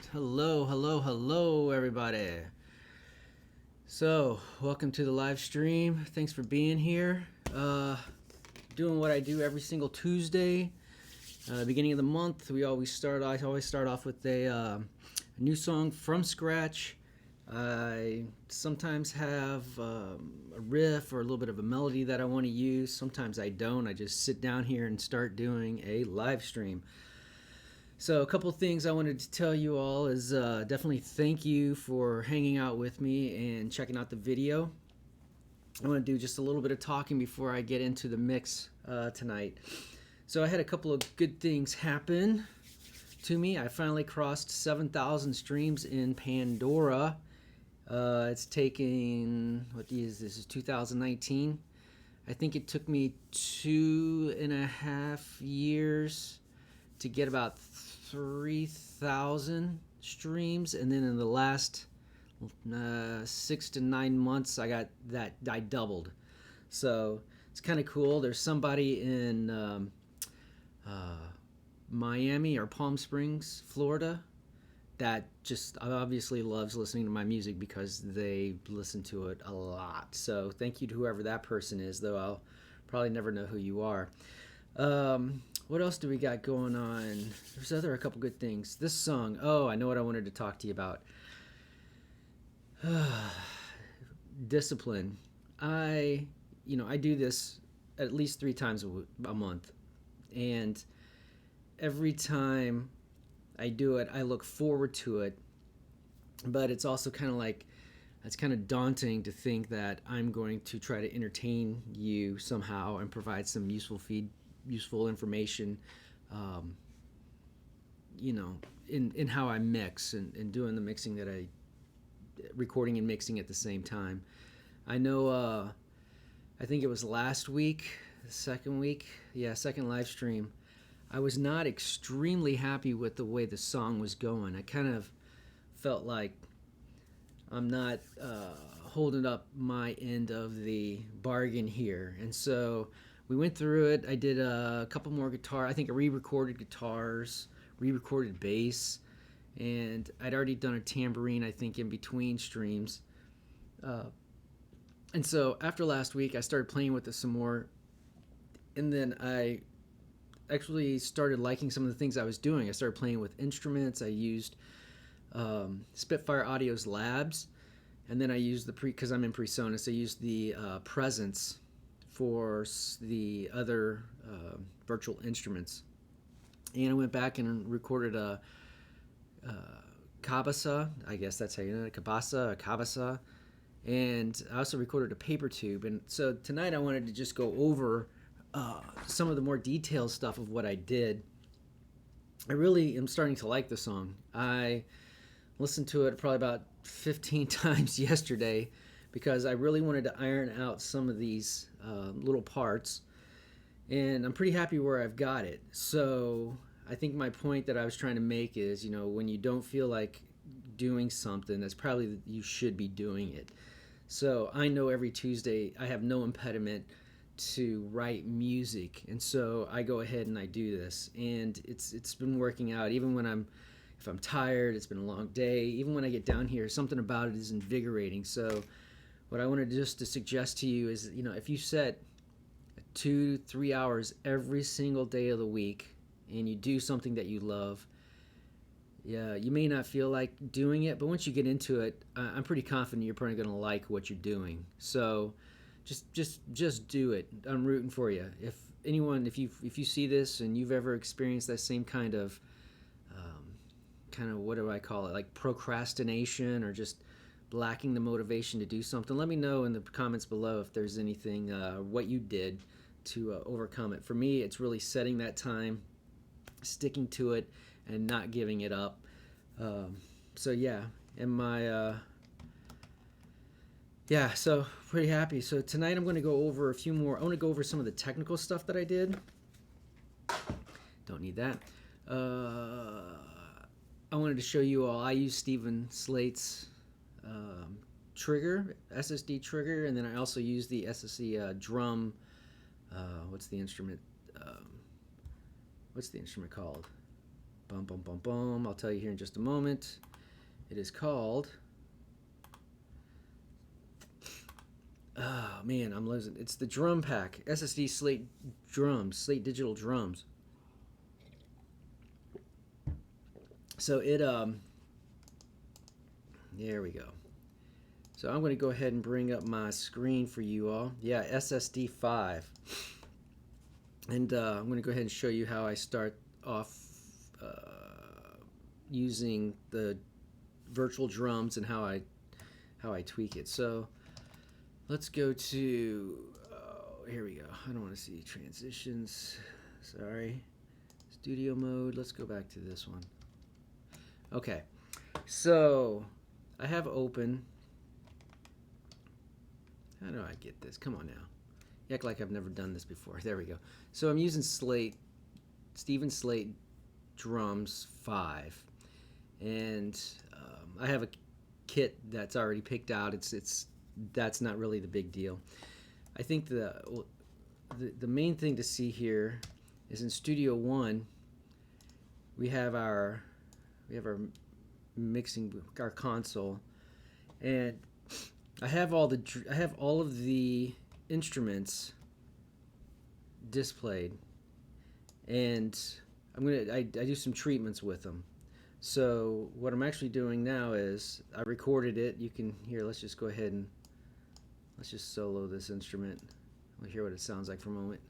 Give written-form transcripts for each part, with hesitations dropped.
Hello, hello, hello, everybody. So, welcome to the live stream. Thanks for being here. Doing what I do every single Tuesday, beginning of the month. I always start off with a new song from scratch. I sometimes have a riff or a little bit of a melody that I want to use. Sometimes I don't. I just sit down here and start doing a live stream. So a couple of things I wanted to tell you all is definitely thank you for hanging out with me and checking out the video. I want to do just a little bit of talking before I get into the mix tonight. So I had a couple of good things happen to me. I finally crossed 7,000 streams in Pandora. It's taken, what is this? Is 2019. I think it took me 2.5 years to get about 3,000 streams, and then in the last 6 to 9 months I doubled. So it's kind of cool. There's somebody in Miami or Palm Springs, Florida, that just obviously loves listening to my music because they listen to it a lot. So thank you to whoever that person is, though I'll probably never know who you are. What else do we got going on? There's a couple good things. This song, I know what I wanted to talk to you about. Discipline. I do this at least 3 times a month, and every time I do it, I look forward to it. But it's also kind of daunting to think that I'm going to try to entertain you somehow and provide some useful information, in how I mix and doing the mixing recording and mixing at the same time. I know, I think it was last week, the second live stream, I was not extremely happy with the way the song was going. I kind of felt like I'm not holding up my end of the bargain here. And so we went through it. I did a couple more guitar. I think I re-recorded guitars, re-recorded bass, and I'd already done a tambourine, I think, in between streams. And so after last week, I started playing with it some more, and then I actually started liking some of the things I was doing. I started playing with instruments. I used Spitfire Audio's Labs, and then I used because I'm in Presonus, I used the Presence for the other virtual instruments. And I went back and recorded a cabasa, I guess that's how you know it, cabasa, and I also recorded a paper tube. And so tonight I wanted to just go over some of the more detailed stuff of what I did. I really am starting to like the song. I listened to it probably about 15 times yesterday because I really wanted to iron out some of these little parts, and I'm pretty happy where I've got it. So I think my point that I was trying to make is, when you don't feel like doing something, that's probably you should be doing it. So I know every Tuesday I have no impediment to write music, and so I go ahead and I do this, and it's been working out. Even when if I'm tired, it's been a long day, even when I get down here, something about it is invigorating. So what I wanted just to suggest to you is, if you set 2 to 3 hours every single day of the week and you do something that you love, yeah, you may not feel like doing it, but once you get into it, I'm pretty confident you're probably going to like what you're doing. So just do it. I'm rooting for you. If you see this and you've ever experienced that same kind of what do I call it, like procrastination or just lacking the motivation to do something, let me know in the comments below if there's anything, what you did to overcome it. For me, it's really setting that time, sticking to it, and not giving it up. So yeah, and so pretty happy. So tonight I'm going to go over a few more. I want to go over some of the technical stuff that I did. Don't need that. I wanted to show you all. I use Stephen Slate's trigger, SSD trigger, and then I also use the SSC drum. What's the instrument called? Bum, bum, bum, bum. I'll tell you here in just a moment. It is called... Oh, man, I'm losing. It's the drum pack. SSD Slate drums. Slate digital drums. So it... There we go. So I'm going to go ahead and bring up my screen for you all. Yeah, SSD 5. And I'm going to go ahead and show you how I start off using the virtual drums and how I tweak it. So let's go to, here we go. I don't want to see transitions. Sorry. Studio mode. Let's go back to this one. Okay. So I have open. How do I get this? Come on now. You act like I've never done this before. There we go. So I'm using Stephen Slate drums 5. And I have a kit that's already picked out. That's not really the big deal. I think the main thing to see here is in Studio One we have our mixing, our console, and I have all of the instruments displayed, and I do some treatments with them. So what I'm actually doing now is I recorded it. You can hear. Let's just go ahead and let's just solo this instrument. We'll hear what it sounds like for a moment.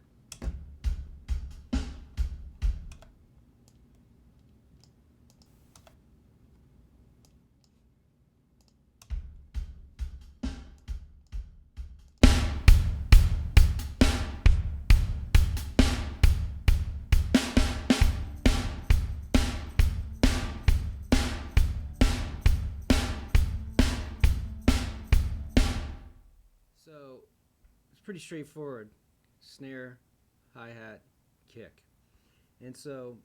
So it's pretty straightforward. Snare, hi-hat, kick. And so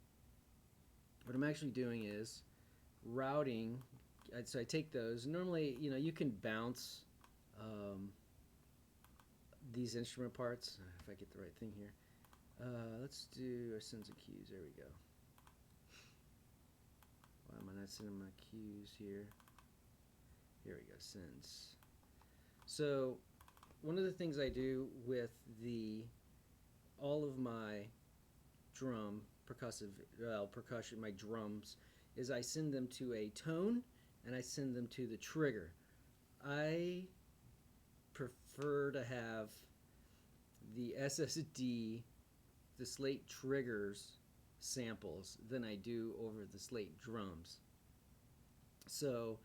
what I'm actually doing is routing. So I take those. Normally, you can bounce these instrument parts. If I get the right thing here. Let's do our sends and cues. There we go. Why am I not sending my cues here? Here we go, sends. So one of the things I do with all of my percussion, my drums, is I send them to a tone and I send them to the trigger. I prefer to have the SSD, the Slate triggers samples than I do over the Slate drums. So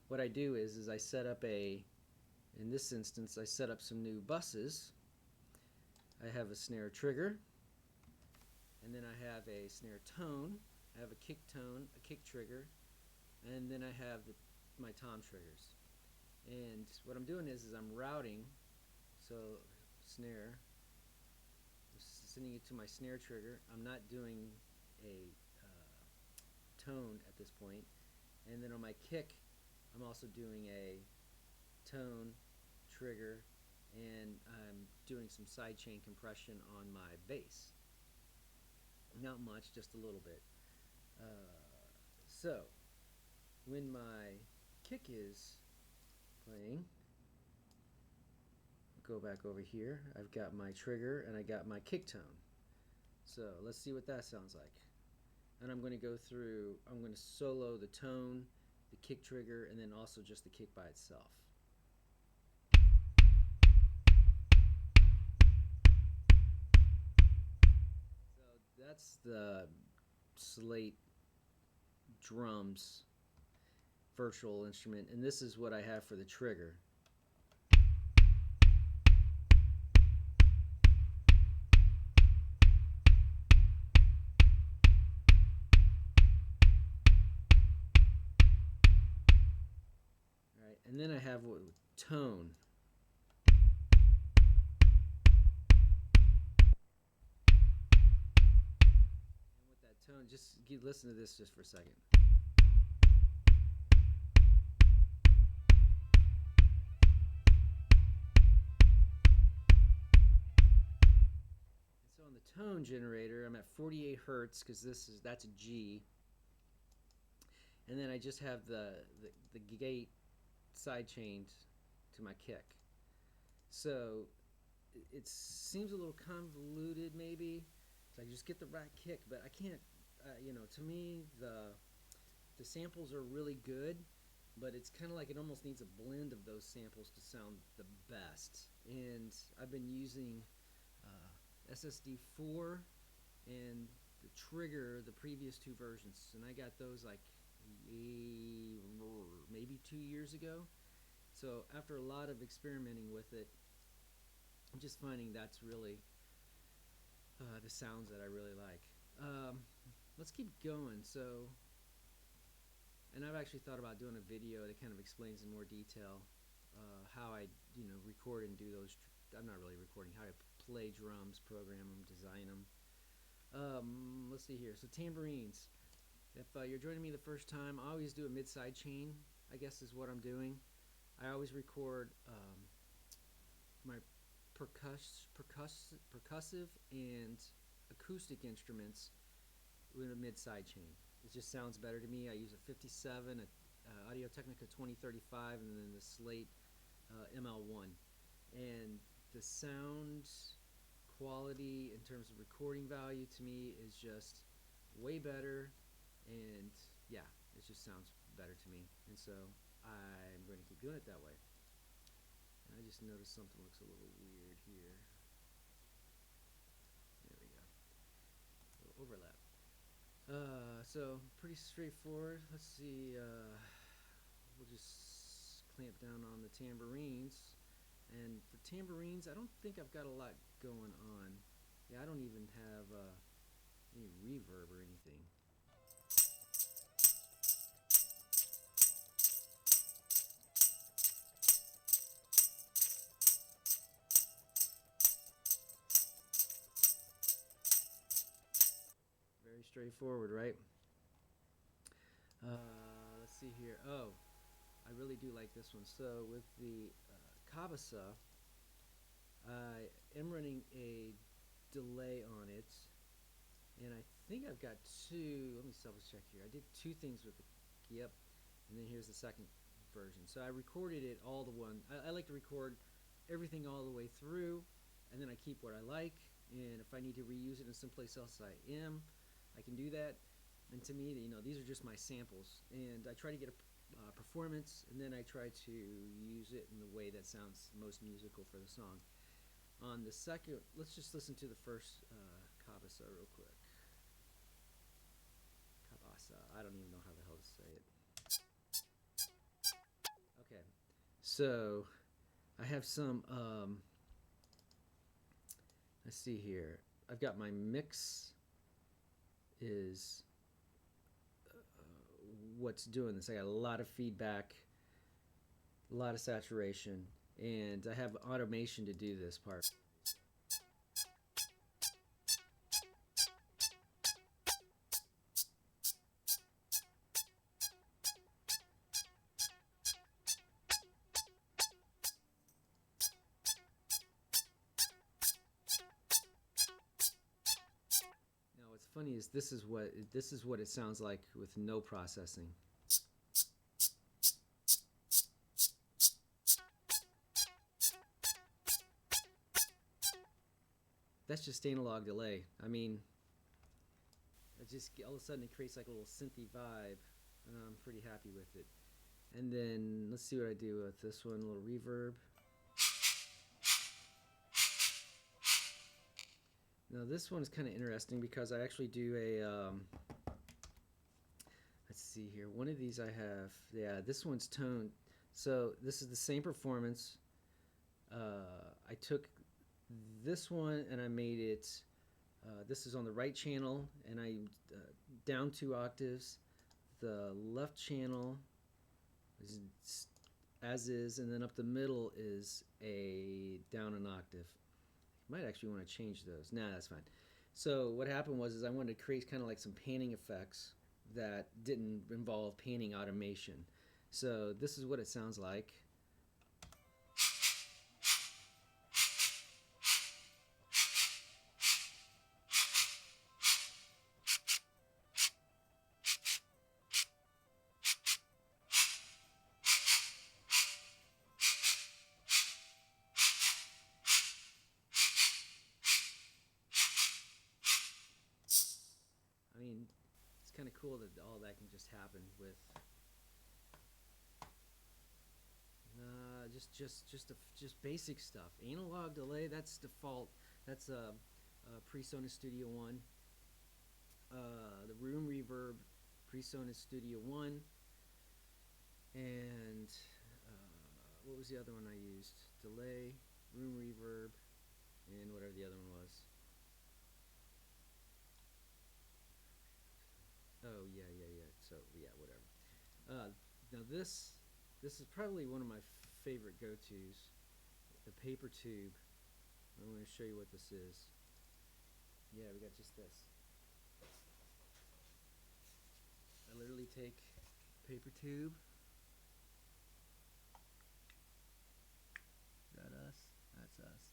what I do is I set up in this instance, I set up some new buses. I have a snare trigger, and then I have a snare tone, I have a kick tone, a kick trigger, and then I have my tom triggers. And what I'm doing is I'm routing, so snare, sending it to my snare trigger. I'm not doing a tone at this point. And then on my kick, I'm also doing a tone, trigger, and I'm doing some sidechain compression on my bass. Not much, just a little bit. So when my kick is playing, go back over here. I've got my trigger and I got my kick tone. So let's see what that sounds like. And I'm going to go through, I'm going to solo the tone, the kick trigger, and then also just the kick by itself. So that's the Slate drums virtual instrument, and this is what I have for the trigger. And then I have tone. And with that tone, just listen to this just for a second. And so on the tone generator, I'm at 48 hertz because that's a G. and then I just have the gate side chained to my kick. So it seems a little convoluted maybe. So I just get the right kick, but I can't. You know, to me the samples are really good, but it's kind of like it almost needs a blend of those samples to sound the best. And I've been using SSD4 and the Trigger, the previous two versions, and I got those like maybe 2 years ago. So after a lot of experimenting with it, I'm just finding that's really the sounds that I really like. Let's keep going. So, and I've actually thought about doing a video that kind of explains in more detail how I, record and do those. I'm not really recording, how I play drums, program them, design them. Let's see here. So tambourines. If you're joining me the first time, I always do a mid-side chain, I guess is what I'm doing. I always record my percussive and acoustic instruments with a mid-side chain. It just sounds better to me. I use a 57, a Audio-Technica 2035, and then the Slate ML1. And the sound quality in terms of recording value to me is just way better, and yeah, it just sounds better to me. And so I'm going to keep doing it that way. And I just noticed something looks a little weird here. There we go. A little overlap. So pretty straightforward. Let's see. We'll just clamp down on the tambourines. And for tambourines, I don't think I've got a lot going on. Yeah, I don't even have any reverb or anything. Very straightforward, right? Let's see here. Oh, I really do like this one. So with the Cabasa, I am running a delay on it, and I think I've got two. Let me double check here. I did two things with the, yep, and then here's the second version. So I recorded it all the one. I like to record everything all the way through, and then I keep what I like, and if I need to reuse it in someplace else I can do that. And to me, these are just my samples, and I try to get a performance, and then I try to use it in the way that sounds most musical for the song. On the second, let's just listen to the first Cabasa real quick. Cabasa, I don't even know how the hell to say it. Okay, so I have some, let's see here. I've got my mix is what's doing this. I got a lot of feedback, a lot of saturation, and I have automation to do this part. Now what's funny is this is what it sounds like with no processing. That's just analog delay. I mean, it just all of a sudden it creates like a little synthy vibe, and I'm pretty happy with it. And then let's see what I do with this one. A little reverb. Now this one is kind of interesting because I actually do a let's see here. One of these I have, yeah, this one's toned. So this is the same performance. I took this one and I made it, this is on the right channel, and I down 2 octaves. The left channel is as is, and then up the middle is a down an octave. You might actually want to change those. Nah, that's fine. So what happened was I wanted to create kind of like some panning effects that didn't involve panning automation. So this is what it sounds like. cool that all that can just happen with just basic stuff. Analog delay, that's default. That's Presonus Studio One. The room reverb, Presonus Studio One, and what was the other one I used? Delay, room reverb, and whatever the other one was. Oh yeah. So yeah, whatever. Now this is probably one of my favorite go-tos, the paper tube. I'm going to show you what this is. Yeah, we got just this. I literally take paper tube. Is that us? That's us.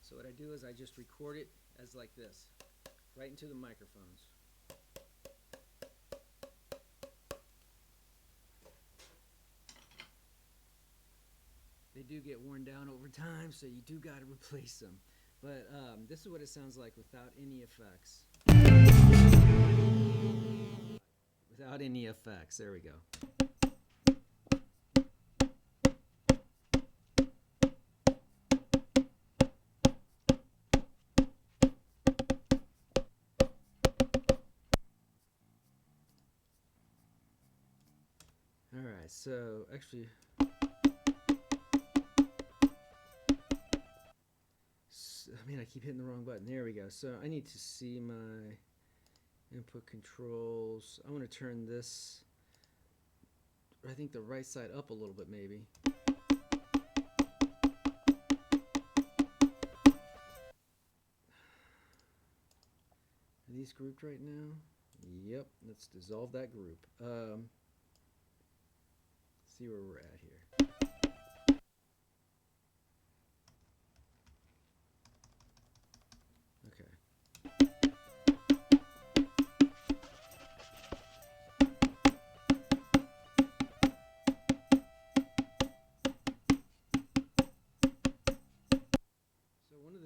So what I do is I just record it as like this, right into the microphones. They do get worn down over time, so you do got to replace them. But this is what it sounds like without any effects. Without any effects. There we go. Alright, so actually... I keep hitting the wrong button. There we go. So I need to see my input controls. I want to turn this, I think, the right side up a little bit maybe. Are these grouped right now? Yep. Let's dissolve that group. See where we're at here.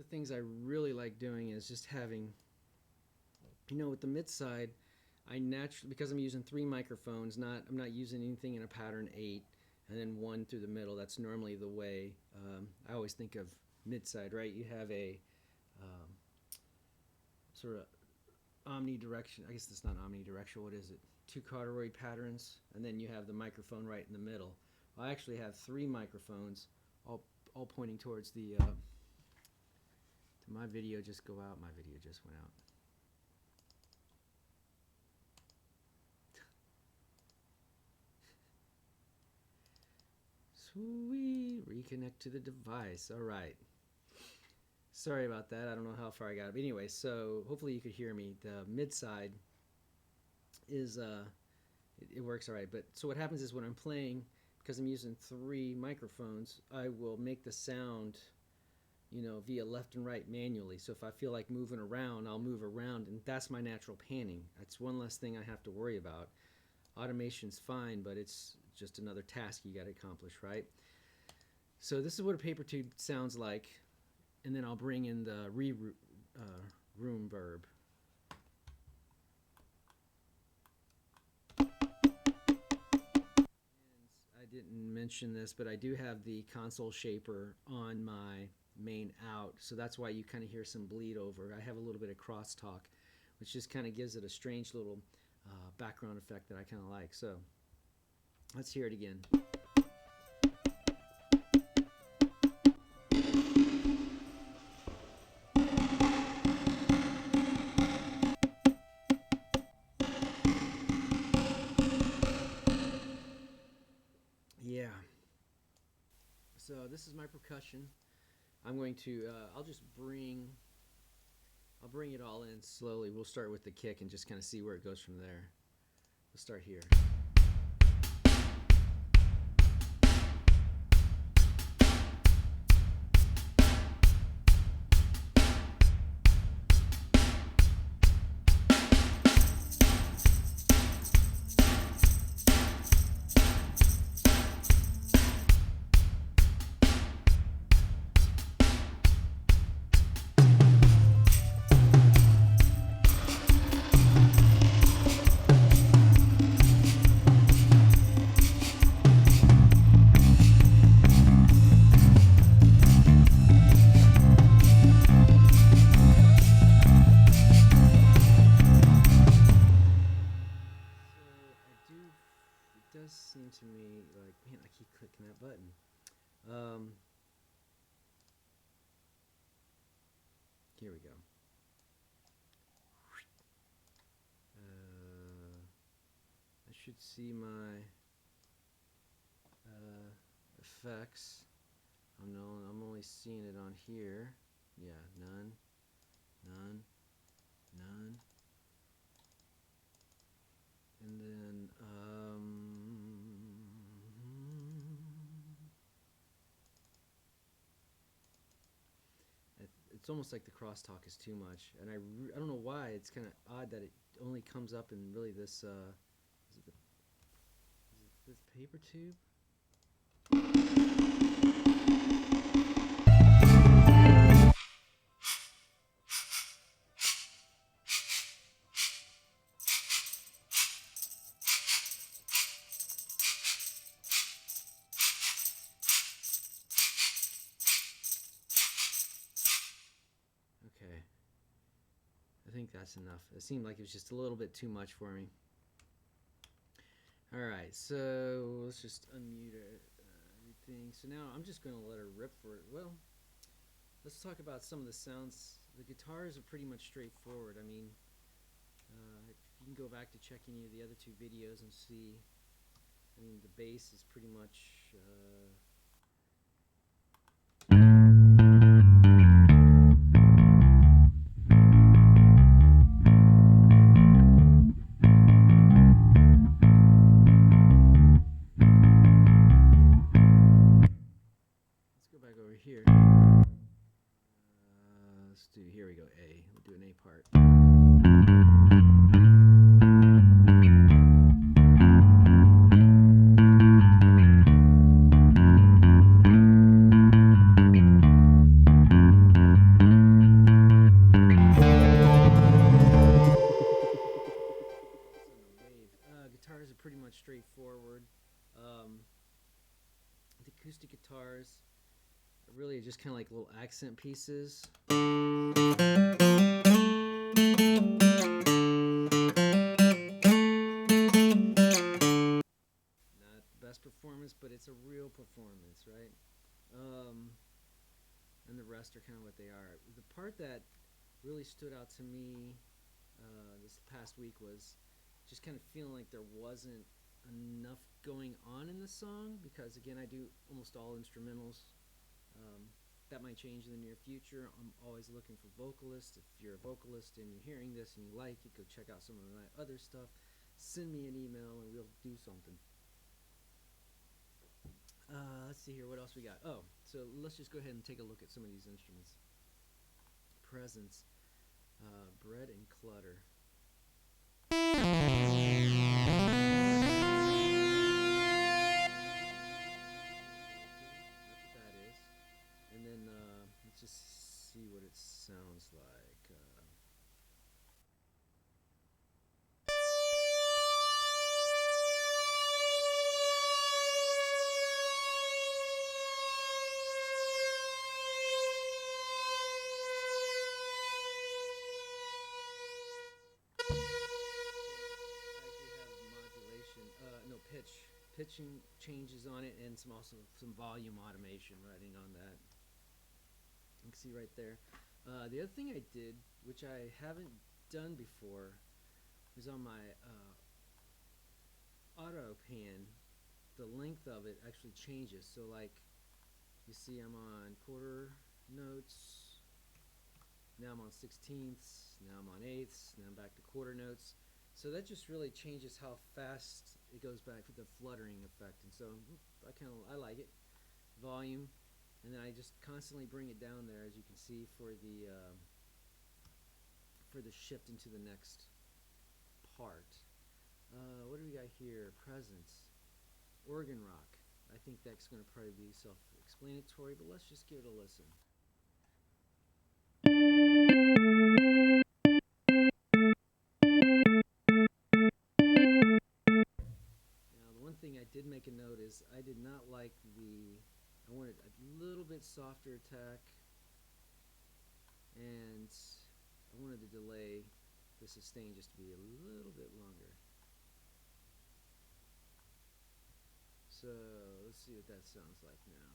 Things I really like doing is just having, with the mid side, I naturally, because I'm using 3 microphones, I'm not using anything in a pattern 8 and then 1 through the middle. That's normally the way I always think of mid side, right? You have a sort of omnidirectional, I guess that's not omnidirectional, what is it? 2 corduroy patterns, and then you have the microphone right in the middle. Well, I actually have 3 microphones all pointing towards the my video just go out. My video just went out. Sweet. Reconnect to the device. All right. Sorry about that. I don't know how far I got. But anyway, so hopefully you could hear me. The mid side is it works all right. But so what happens is when I'm playing, because I'm using 3 microphones, I will make the sound, via left and right manually. So if I feel like moving around, I'll move around, and that's my natural panning. That's one less thing I have to worry about. Automation's fine, but it's just another task you got to accomplish, right? So this is what a paper tube sounds like, and then I'll bring in the room verb. I didn't mention this, but I do have the console shaper on my main out, so that's why you kind of hear some bleed over. I have a little bit of crosstalk, which just kind of gives it a strange little background effect that I kind of like. So let's hear it again. Yeah. So this is my percussion. I'm going to, I'll bring it all in slowly. We'll start with the kick and just kind of see where it goes from there. We'll start here. Here we go. I should see my effects. Oh no, I'm only seeing it on here. Yeah, none, none, none. And then, it's almost like the crosstalk is too much. And I don't know why. It's kind of odd that it only comes up in really this, is it this paper tube? Okay. I think that's enough. It seemed like it was just a little bit too much for me. Alright, so let's just unmute everything. So now I'm just going to let her rip for it. Well, let's talk about some of the sounds. The guitars are pretty much straightforward. I mean, if you can go back to check any of the other two videos and see, I mean, the bass is pretty much... here. Let's do, here we go, A. We'll do an A part. Guitars are pretty much straightforward. The acoustic guitars really just kind of like little accent pieces. Not the best performance, but it's a real performance, right? And the rest are kind of what they are. The part that really stood out to me this past week was just kind of feeling like there wasn't enough going on in the song, because again, I do almost all instrumentals. That might change in the near future. I'm always looking for vocalists. If you're a vocalist and you're hearing this and you like it, go check out some of my other stuff. Send me an email and we'll do something. Let's see here, what else we got? Oh, so let's just go ahead and take a look at some of these instruments. Presence, Bread and Clutter. And then let's just see what it sounds like. Pitching changes on it, and also some volume automation running on that. You can see right there. The other thing I did, which I haven't done before, is on my auto pan, the length of it actually changes. So like you see, I'm on quarter notes, now I'm on sixteenths, now I'm on eighths, now I'm back to quarter notes. So that just really changes how fast it goes back with the fluttering effect, and so I like it. Volume, and then I just constantly bring it down there, as you can see, for the shift into the next part. What do we got here? Presence, organ rock. I think that's going to probably be self-explanatory, but let's just give it a listen. I did make a note is I did not like I wanted a little bit softer attack, and I wanted the delay, the sustain, just to be a little bit longer. So let's see what that sounds like now.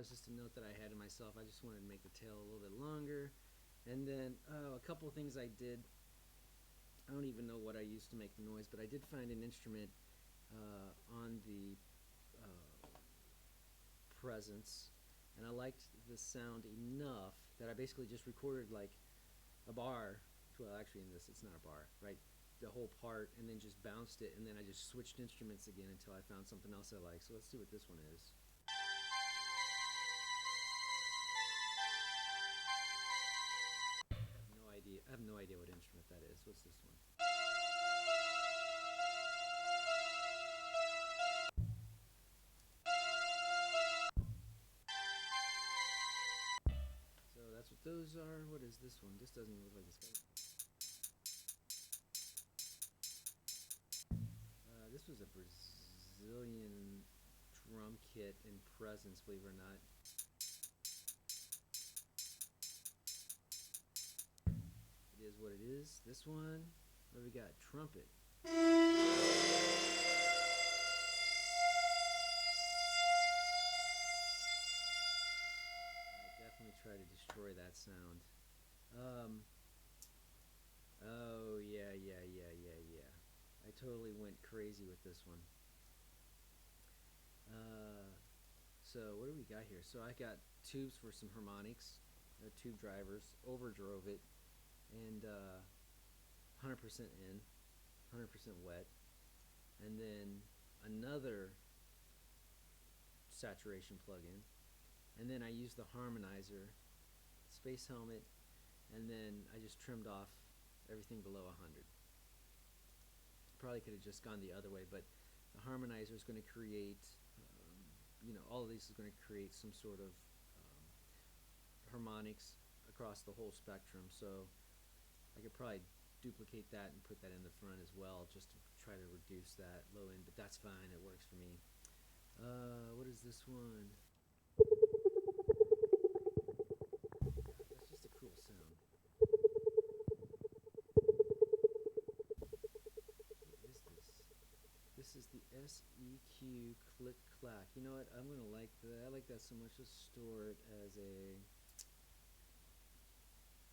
was just a note that I had to myself. I just wanted to make the tail a little bit longer. And then a couple of things I did. I don't even know what I used to make the noise, but I did find an instrument on the Presence, and I liked the sound enough that I basically just recorded like a bar. Well, actually in this it's not a bar, right? The whole part, and then just bounced it, and then I just switched instruments again until I found something else I like. So let's see what this one is. I have no idea what instrument that is. What's this one? So that's what those are. What is this one? This doesn't even look like this guy. This was a Brazilian drum kit in Presence, believe it or not. It is what it is. This one, what do we got? Trumpet. I definitely try to destroy that sound. Oh, yeah. I totally went crazy with this one. So what do we got here? So I got tubes for some harmonics, tube drivers, overdrove it, and 100% in, 100% wet, and then another saturation plug-in, and then I used the harmonizer, space helmet, and then I just trimmed off everything below 100. Probably could have just gone the other way, but the harmonizer is going to create, all of these is going to create some sort of harmonics across the whole spectrum. So I could probably duplicate that and put that in the front as well, just to try to reduce that low end, but that's fine, it works for me. What is this one? God, that's just a cool sound. What is this? This is the SEQ Click Clack. You know what? I'm going to like that. I like that so much. Let's store it as a...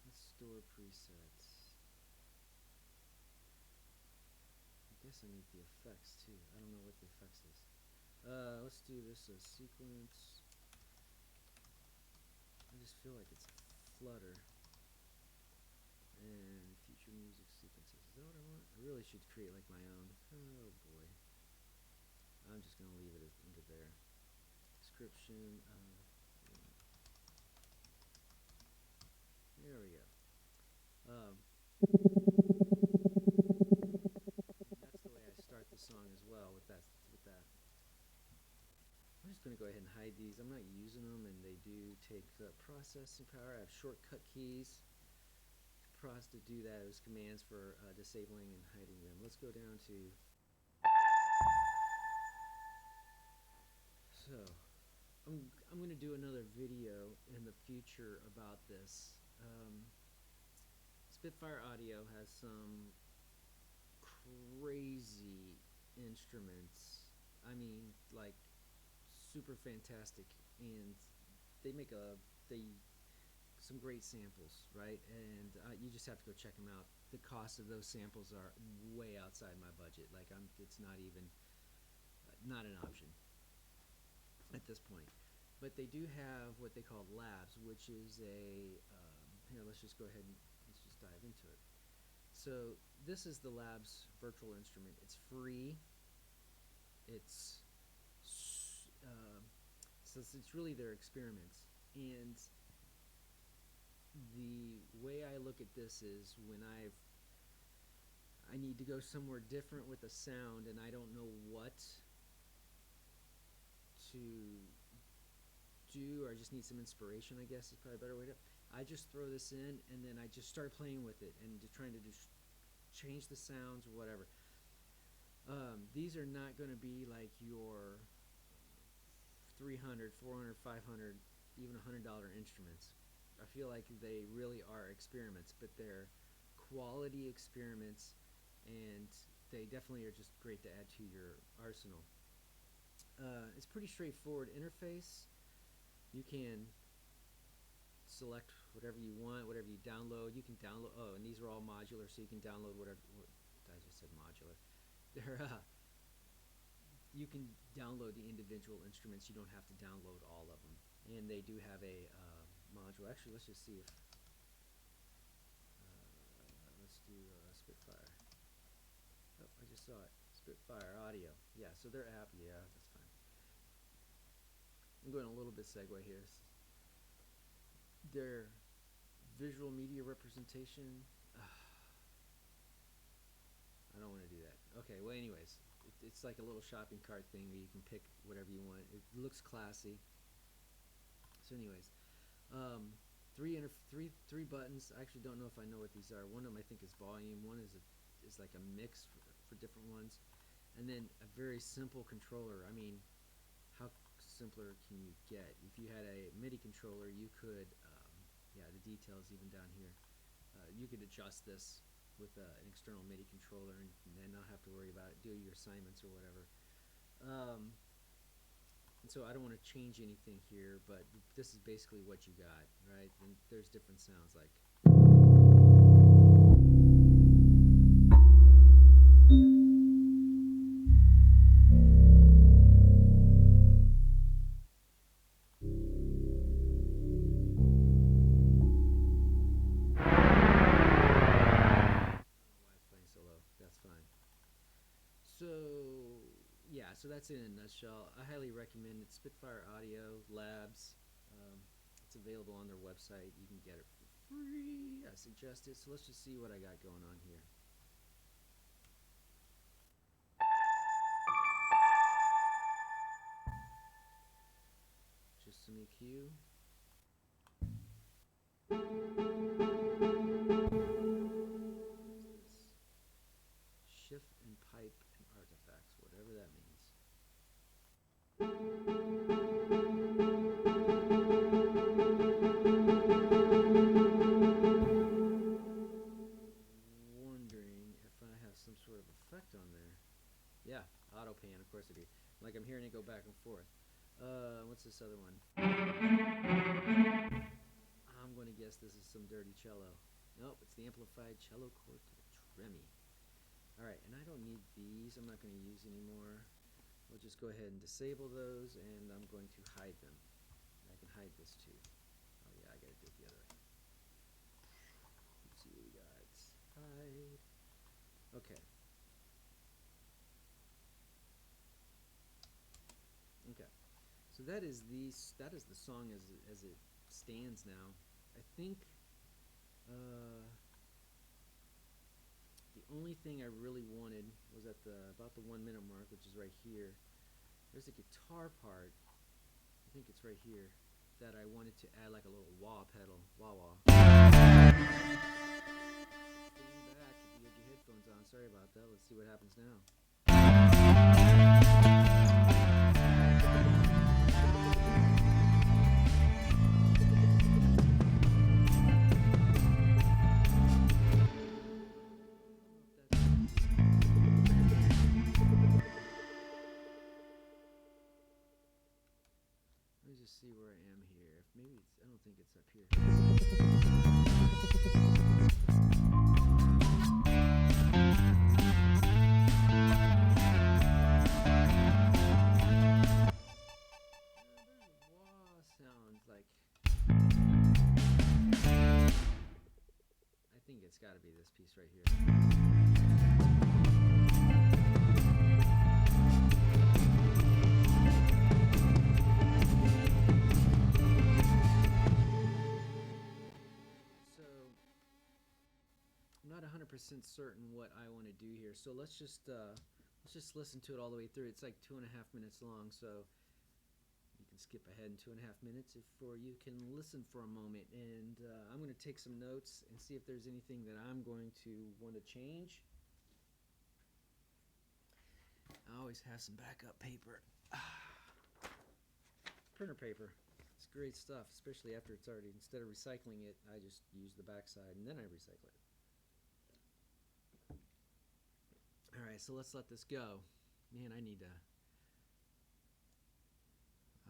Let's store presets. I guess I need the effects too. I don't know what the effects is. Let's do this as sequence. I just feel like it's Flutter. And future music sequences. Is that what I want? I really should create like my own. Oh boy. I'm just going to leave it under there. Description. There we go. That's the way I start the song as well with that. I'm just going to go ahead and hide these. I'm not using them, and they do take processing power. I have shortcut keys to do that. Those commands for disabling and hiding them. Let's go down to... So, I'm going to do another video in the future about this. Spitfire Audio has some crazy instruments. I mean, like super fantastic, and they make some great samples, right? And you just have to go check them out. The cost of those samples are way outside my budget. Like it's not even not an option at this point. But they do have what they call labs, which is a here. Let's just go ahead and let's just dive into it. So this is the labs virtual instrument. It's free. It's so it's really their experiments, and the way I look at this is when I need to go somewhere different with a sound and I don't know what to do, or I just need some inspiration, I guess is probably a better way to... I just throw this in and then I just start playing with it and just trying to change the sounds or whatever. These are not going to be like your 300, 400, 500, even $100 instruments. I feel like they really are experiments, but they're quality experiments, and they definitely are just great to add to your arsenal. It's pretty straightforward interface. you can select whatever you want, whatever you download. You can download. Oh, and these are all modular, so you can download whatever. I just said modular. They're you can download the individual instruments. You don't have to download all of them. And they do have a module. Actually, let's just see if let's do Spitfire. Oh, I just saw it. Spitfire audio. Yeah, so their app. Yeah, that's fine. I'm going a little bit segue here. Their visual media representation. I don't want to do that. Okay, well, anyways, it's like a little shopping cart thing where you can pick whatever you want. It looks classy. So, anyways, three buttons. I actually don't know if I know what these are. One of them I think is volume. One is like a mix for different ones, and then a very simple controller. I mean, how simpler can you get? If you had a MIDI controller, you could, yeah, the details even down here. You could adjust this with an external MIDI controller and then not have to worry about it, do your assignments or whatever. And so I don't want to change anything here, but this is basically what you got, right? And there's different sounds like. So, yeah, so that's it in a nutshell. I highly recommend it. Spitfire Audio Labs. It's available on their website. You can get it for free. I suggest it. So let's just see what I got going on here. Just some EQ. Shift and pipe and artifacts, whatever that means. Wondering if I have some sort of effect on there. Yeah, auto pan, of course I do. Like I'm hearing it go back and forth. What's this other one? I'm going to guess this is some dirty cello. Nope, it's the amplified cello chord to the tremie. Alright, and I don't need these. I'm not going to use anymore. We'll just go ahead and disable those, and I'm going to hide them. I can hide this too. Oh yeah, I got to do it the other way. Let's see what we got. Hide. Okay. Okay. So that is the song as it stands now. I think the only thing I really wanted was at about the 1 minute mark, which is right here. There's a guitar part, I think it's right here, that I wanted to add like a little wah pedal. Wah-wah. Stand back if you had your headphones on. Sorry about that. Let's see what happens now. Let me just see where I am here. If maybe it's, I don't think it's up here. There's wah sounds like. I think it's got to be this piece right here. I'm not 100% certain what I want to do here, so let's just listen to it all the way through. It's like 2.5 minutes long, so you can skip ahead in 2.5 minutes, or you can listen for a moment. And I'm going to take some notes and see if there's anything that I'm going to want to change. I always have some backup paper. Printer paper. It's great stuff, especially after it's already, instead of recycling it, I just use the backside and then I recycle it. Alright, so let's let this go. Man, I need to,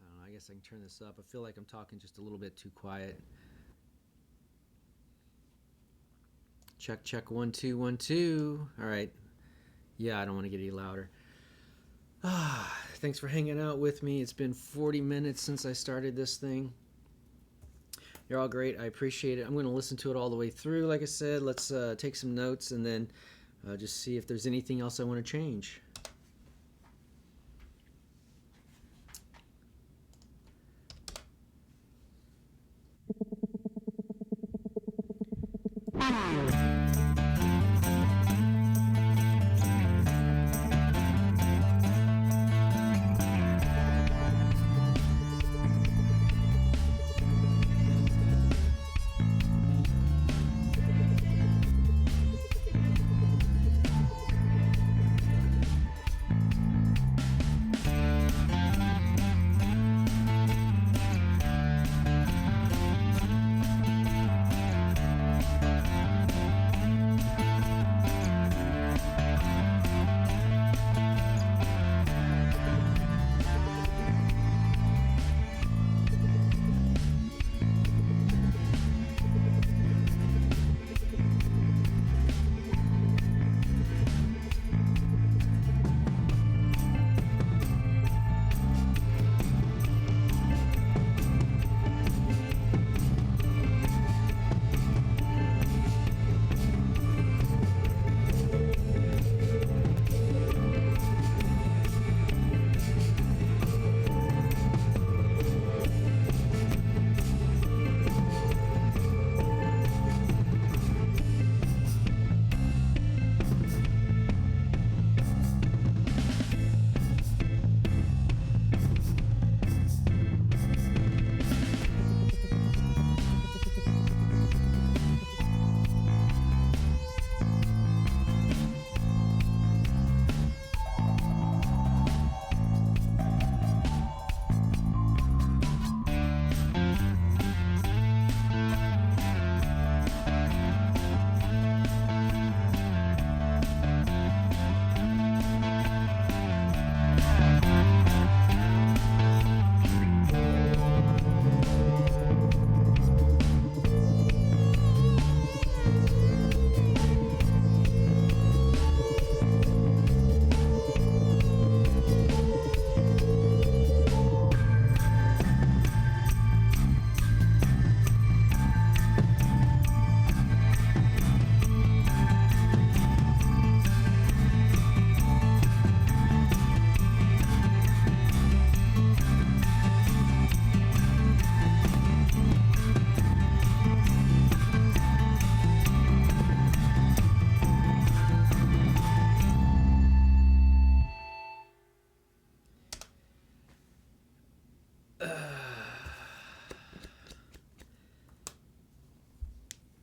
I don't know, I guess I can turn this up. I feel like I'm talking just a little bit too quiet. Check, check, 1 2 1 2. All right. Yeah, I don't want to get any louder. Thanks for hanging out with me. It's been 40 minutes since I started this thing. You're all great. I appreciate it. I'm going to listen to it all the way through. Like I said, let's take some notes and then just see if there's anything else I want to change.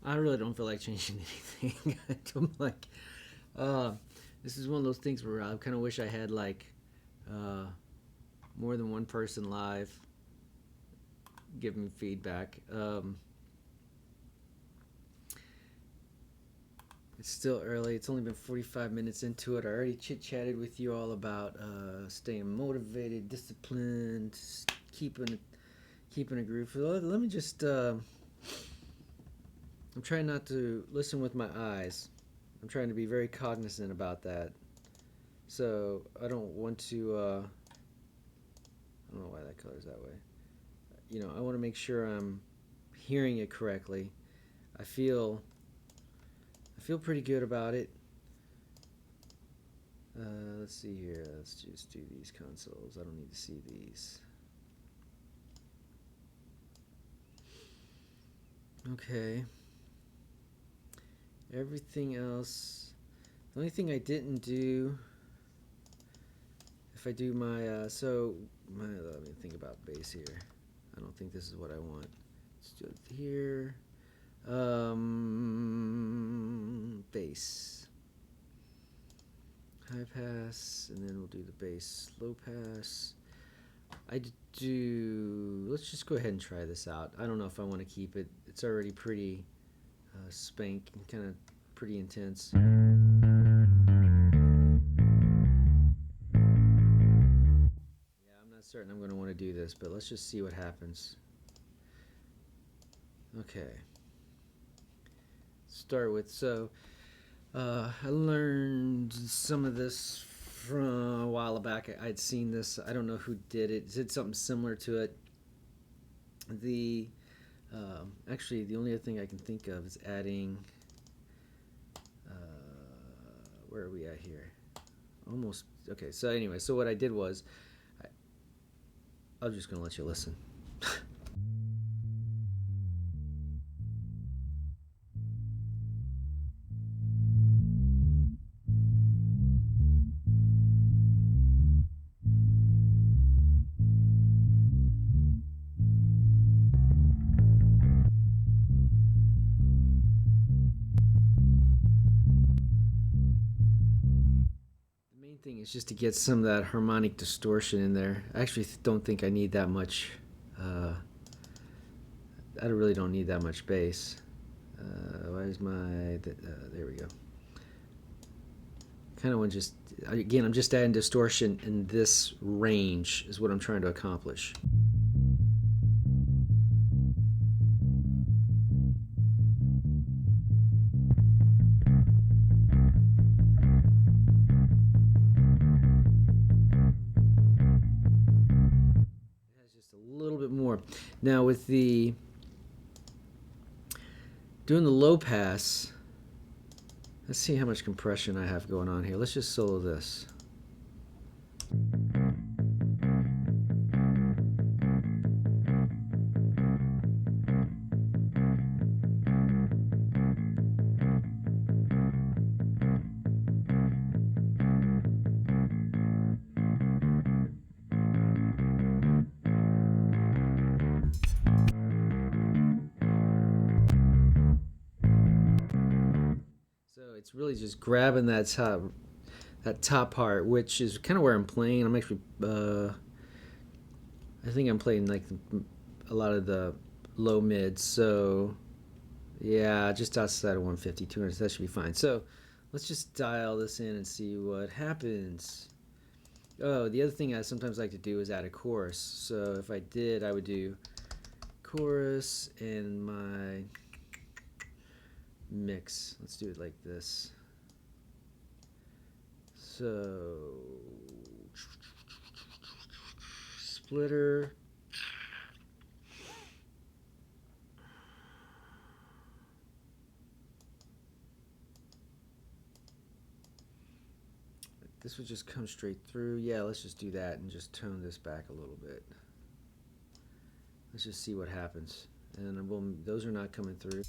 I really don't feel like changing anything. I'm like, this is one of those things where I kind of wish I had like more than one person live give me feedback. It's still early. It's only been 45 minutes into it. I already chit-chatted with you all about staying motivated, disciplined, keeping a groove. Let me just... I'm trying not to listen with my eyes. I'm trying to be very cognizant about that. So I don't want to... I don't know why that color's that way. You know, I want to make sure I'm hearing it correctly. I feel pretty good about it. Let's see here. Let's just do these consoles. I don't need to see these. Okay. Everything else. The only thing I didn't do, if I do my, let me think about bass here. I don't think this is what I want. Let's do it here. Bass. High pass, and then we'll do the bass low pass. Let's just go ahead and try this out. I don't know if I want to keep it. It's already pretty spank and kind of pretty intense. Yeah, I'm not certain I'm going to want to do this, but let's just see what happens. Okay. Start with, so I learned some of this from a while back. I'd seen this. I don't know who did it. Did something similar to it. The actually, the only other thing I can think of is adding. Where are we at here? Almost. Okay. So anyway, so what I did was, I'm just gonna let you listen. Thing is just to get some of that harmonic distortion in there. I actually don't think I need that much. I really don't need that much bass. Why is my there we go. Kind of want just, again, I'm just adding distortion in this range is what I'm trying to accomplish. More. Now with the doing the low pass, let's see how much compression I have going on here. Let's just solo this. It's really just grabbing that top part, which is kind of where I'm playing. I'm actually, I think I'm playing like a lot of the low mids. So yeah, just outside of 150, 200, that should be fine. So let's just dial this in and see what happens. Oh, the other thing I sometimes like to do is add a chorus. So if I did, I would do chorus and my mix. Let's do it like this. So splitter. This would just come straight through. Yeah, let's just do that and just tone this back a little bit. Let's just see what happens. And those are not coming through.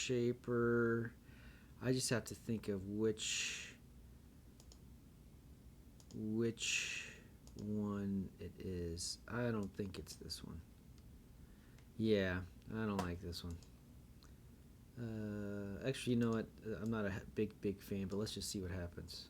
shaper. I just have to think of which one it is. I don't think it's this one. Yeah, I don't like this one. Actually, you know what? I'm not a big fan, but let's just see what happens.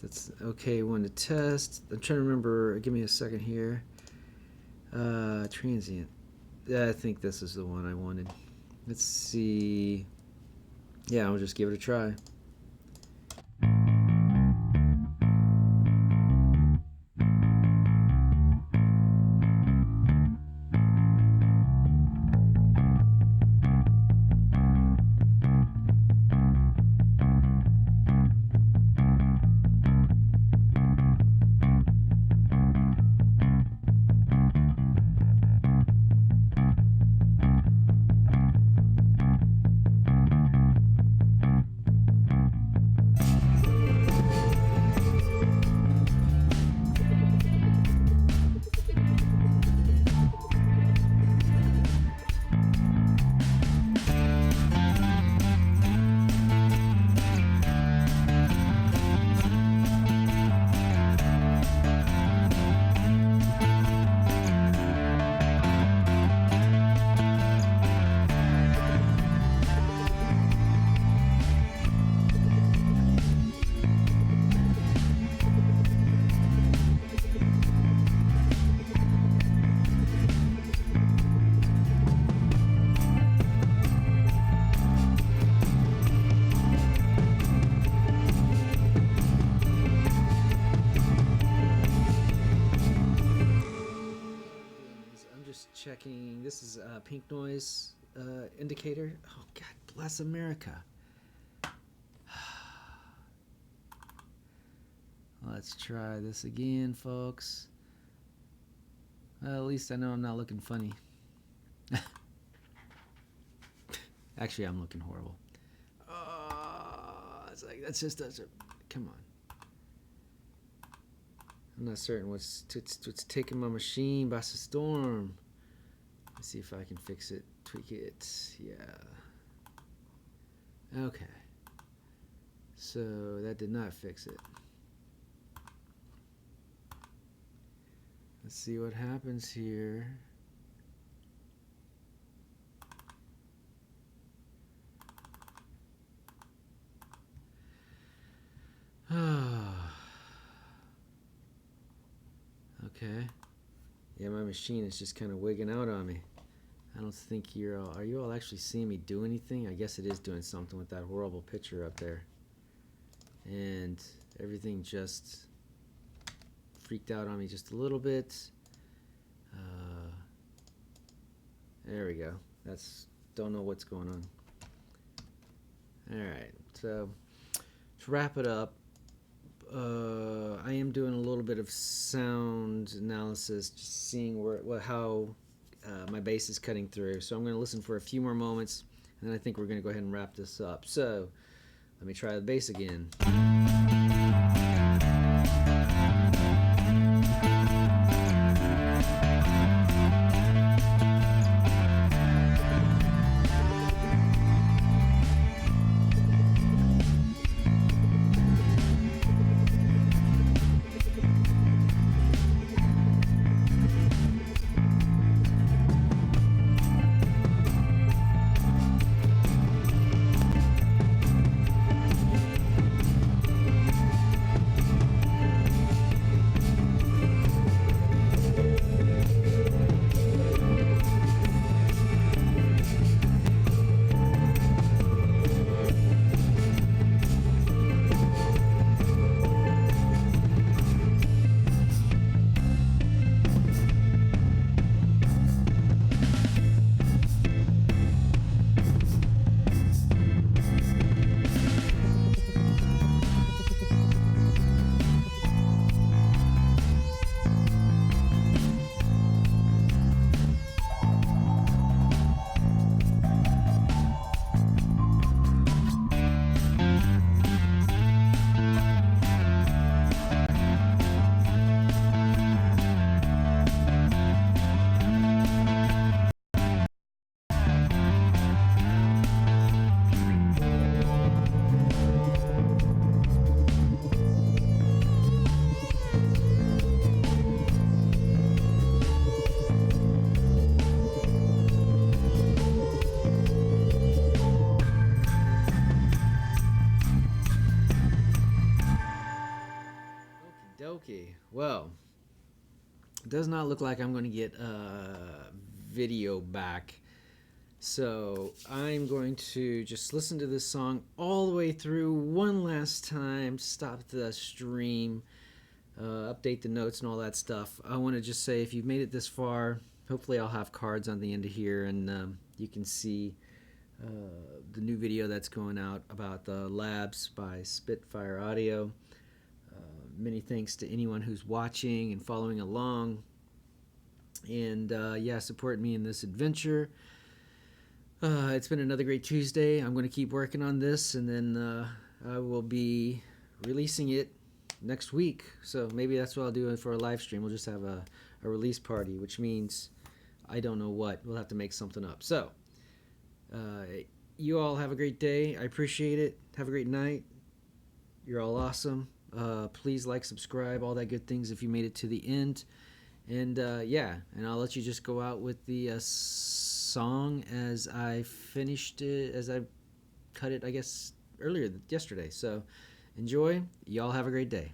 That's okay one to test. I'm trying to remember. Give me a second here. Transient. I think this is the one I wanted. Let's see. Yeah, I'll just give it a try. Checking. This is pink noise indicator. Oh, God bless America. Let's try this again, folks. Well, at least I know I'm not looking funny. Actually, I'm looking horrible. Oh, it's like that's just doesn't. Come on. I'm not certain what's taking my machine by storm. Let's see if I can fix it, tweak it. Yeah. Okay. So that did not fix it. Let's see what happens here. Okay. Yeah, my machine is just kind of wigging out on me. I don't think are you all actually seeing me do anything? I guess it is doing something with that horrible picture up there. And everything just freaked out on me just a little bit. There we go. Don't know what's going on. Alright, so to wrap it up, I am doing a little bit of sound analysis, just seeing how my bass is cutting through. So I'm going to listen for a few more moments, and then I think we're going to go ahead and wrap this up. So let me try the bass again. So, it does not look like I'm going to get video back. So, I'm going to just listen to this song all the way through one last time, stop the stream, update the notes and all that stuff. I want to just say, if you've made it this far, hopefully I'll have cards on the end of here, and you can see the new video that's going out about the labs by Spitfire Audio. Many thanks to anyone who's watching and following along, and support me in this adventure. It's been another great Tuesday. I'm going to keep working on this, and then I will be releasing it next week. So maybe that's what I'll do for a live stream. We'll just have a release party, which means I don't know what. We'll have to make something up. So you all have a great day. I appreciate it. Have a great night. You're all awesome. Please like, subscribe, all that good things if you made it to the end. And and I'll let you just go out with the song as I finished it, as I cut it, I guess, yesterday. So enjoy. Y'all have a great day.